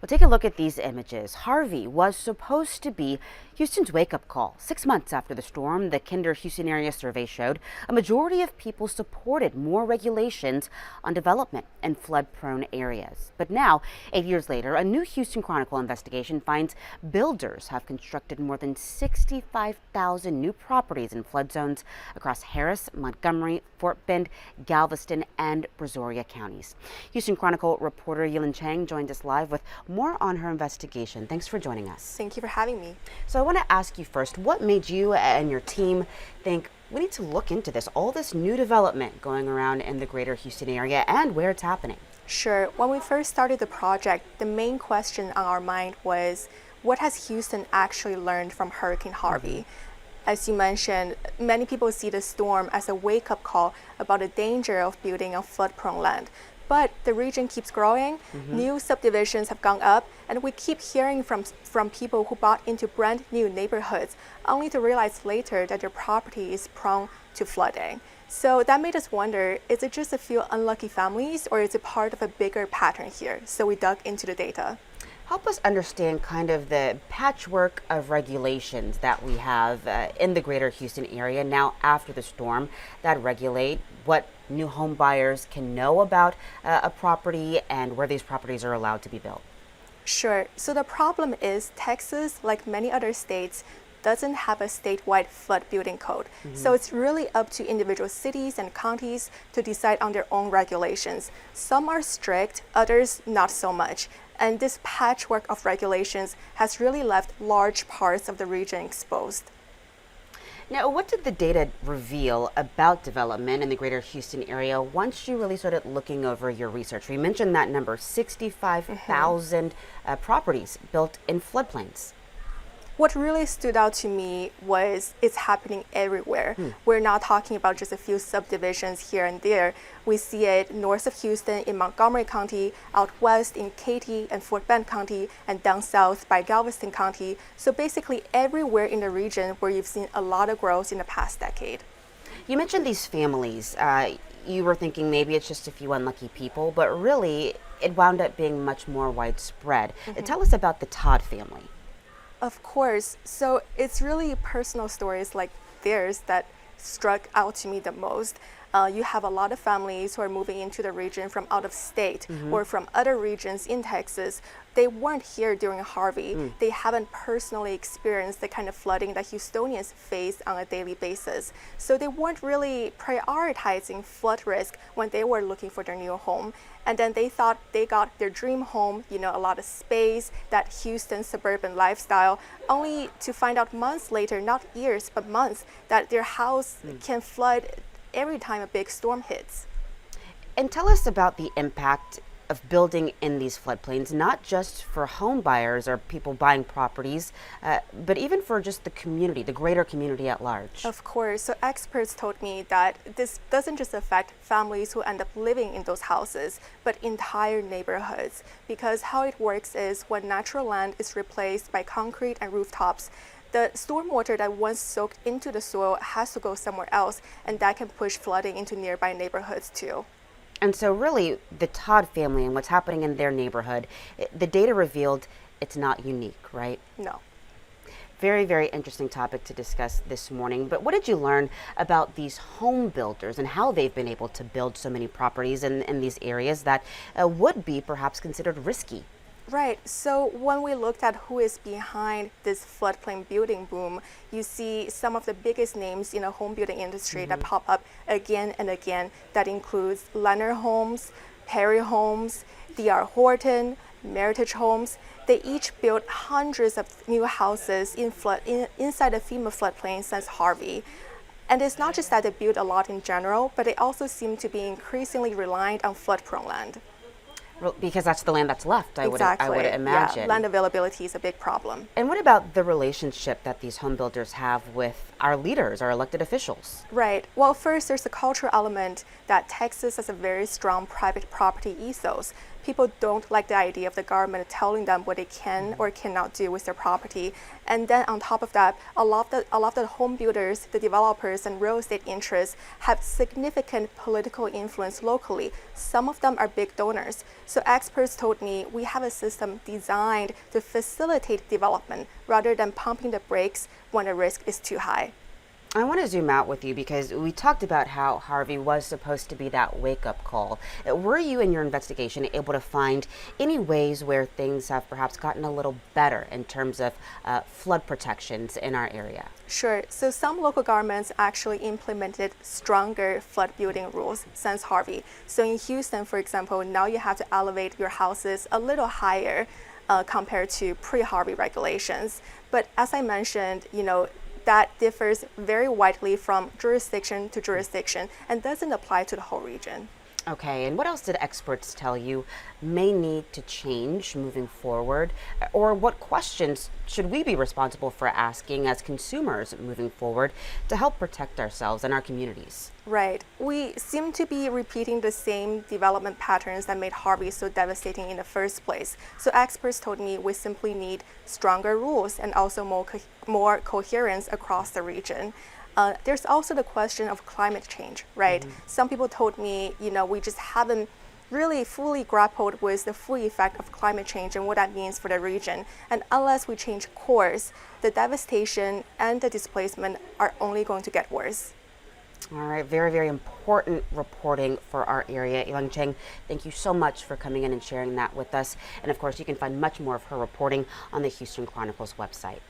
Well, take a look at these images. Harvey was supposed to be Houston's wake-up call. 6 months after the storm, the Kinder Houston area survey showed a majority of people supported more regulations on development in flood-prone areas. But now, 8 years later, a new Houston Chronicle investigation finds builders have constructed more than 65,000 new properties in flood zones across Harris, Montgomery, Fort Bend, Galveston, and Brazoria counties. Houston Chronicle reporter Yilin Chang joined us live with more on her investigation. Thanks for joining us. Thank you for having me. So I want to ask you first, what made you and your team think we need to look into this, all this new development going around in the greater Houston area and where it's happening? Sure. When we first started the project, the main question on our mind was, what has Houston actually learned from Hurricane Harvey? As you mentioned, many people see the storm as a wake-up call about the danger of building on flood-prone land. But the region keeps growing, new subdivisions have gone up, and we keep hearing from people who bought into brand new neighborhoods, only to realize later that their property is prone to flooding. So that made us wonder, is it just a few unlucky families, or is it part of a bigger pattern here? So we dug into the data. Help us understand kind of the patchwork of regulations that we have in the greater Houston area now after the storm that regulate what new home buyers can know about a property and where these properties are allowed to be built. Sure. So the problem is Texas, like many other states, doesn't have a statewide flood building code. So it's really up to individual cities and counties to decide on their own regulations. Some are strict, others not so much. And this patchwork of regulations has really left large parts of the region exposed. Now, what did the data reveal about development in the greater Houston area once you really started looking over your research? We mentioned that number, 65,000 properties built in floodplains. What really stood out to me was it's happening everywhere. We're not talking about just a few subdivisions here and there. We see it north of Houston in Montgomery County, out west in Katy and Fort Bend County, and down south by Galveston County. So basically everywhere in the region where you've seen a lot of growth in the past decade. You mentioned these families. You were thinking maybe it's just a few unlucky people, but really it wound up being much more widespread. Tell us about the Todd family. Of course. So it's really personal stories like theirs that struck out to me the most. You have a lot of families who are moving into the region from out of state or from other regions in Texas. They weren't here during Harvey. They haven't personally experienced the kind of flooding that Houstonians face on a daily basis. So they weren't really prioritizing flood risk when they were looking for their new home. And then they thought they got their dream home, you know, a lot of space, that Houston suburban lifestyle, only to find out months later, not years, but months, that their house can flood every time a big storm hits. And tell us about the impact of building in these floodplains, not just for home buyers or people buying properties, but even for just the community, the greater community at large. Of course. So experts told me that this doesn't just affect families who end up living in those houses, but entire neighborhoods. Because how it works is when natural land is replaced by concrete and rooftops, the stormwater that once soaked into the soil has to go somewhere else, and that can push flooding into nearby neighborhoods too. And so really the Todd family and what's happening in their neighborhood, the data revealed it's not unique, right? No. Very, very interesting topic to discuss this morning. But what did you learn about these home builders and how they've been able to build so many properties in these areas that would be perhaps considered risky? Right. So when we looked at who is behind this floodplain building boom, you see some of the biggest names in the home building industry that pop up again and again. That includes Leonard Homes, Perry Homes, D.R. Horton, Meritage Homes. They each built hundreds of new houses inside the FEMA floodplain since Harvey. And it's not just that they build a lot in general, but they also seem to be increasingly reliant on flood-prone land. Because that's the land that's left, I would imagine. Yeah, land availability is a big problem. And what about the relationship that these home builders have with our leaders, our elected officials? Right. Well, first, there's a cultural element that Texas has a very strong private property ethos. People don't like the idea of the government telling them what they can or cannot do with their property. And then on top of that, a lot of the home builders, the developers, and real estate interests have significant political influence locally. Some of them are big donors. So experts told me we have a system designed to facilitate development rather than pumping the brakes when the risk is too high. I want to zoom out with you because we talked about how Harvey was supposed to be that wake-up call. Were you in your investigation able to find any ways where things have perhaps gotten a little better in terms of flood protections in our area? Sure. So some local governments actually implemented stronger flood building rules since Harvey. So in Houston, for example, now you have to elevate your houses a little higher compared to pre-Harvey regulations. But as I mentioned, that differs very widely from jurisdiction to jurisdiction and doesn't apply to the whole region. Okay, and what else did experts tell you may need to change moving forward? Or what questions should we be responsible for asking as consumers moving forward to help protect ourselves and our communities? Right. We seem to be repeating the same development patterns that made Harvey so devastating in the first place. So experts told me we simply need stronger rules and also more coherence across the region. There's also the question of climate change, right? Some people told me, we just haven't really fully grappled with the full effect of climate change and what that means for the region. And unless we change course, the devastation and the displacement are only going to get worse. All right, very, very important reporting for our area. Ilang Cheng, thank you so much for coming in and sharing that with us. And of course, you can find much more of her reporting on the Houston Chronicle's website.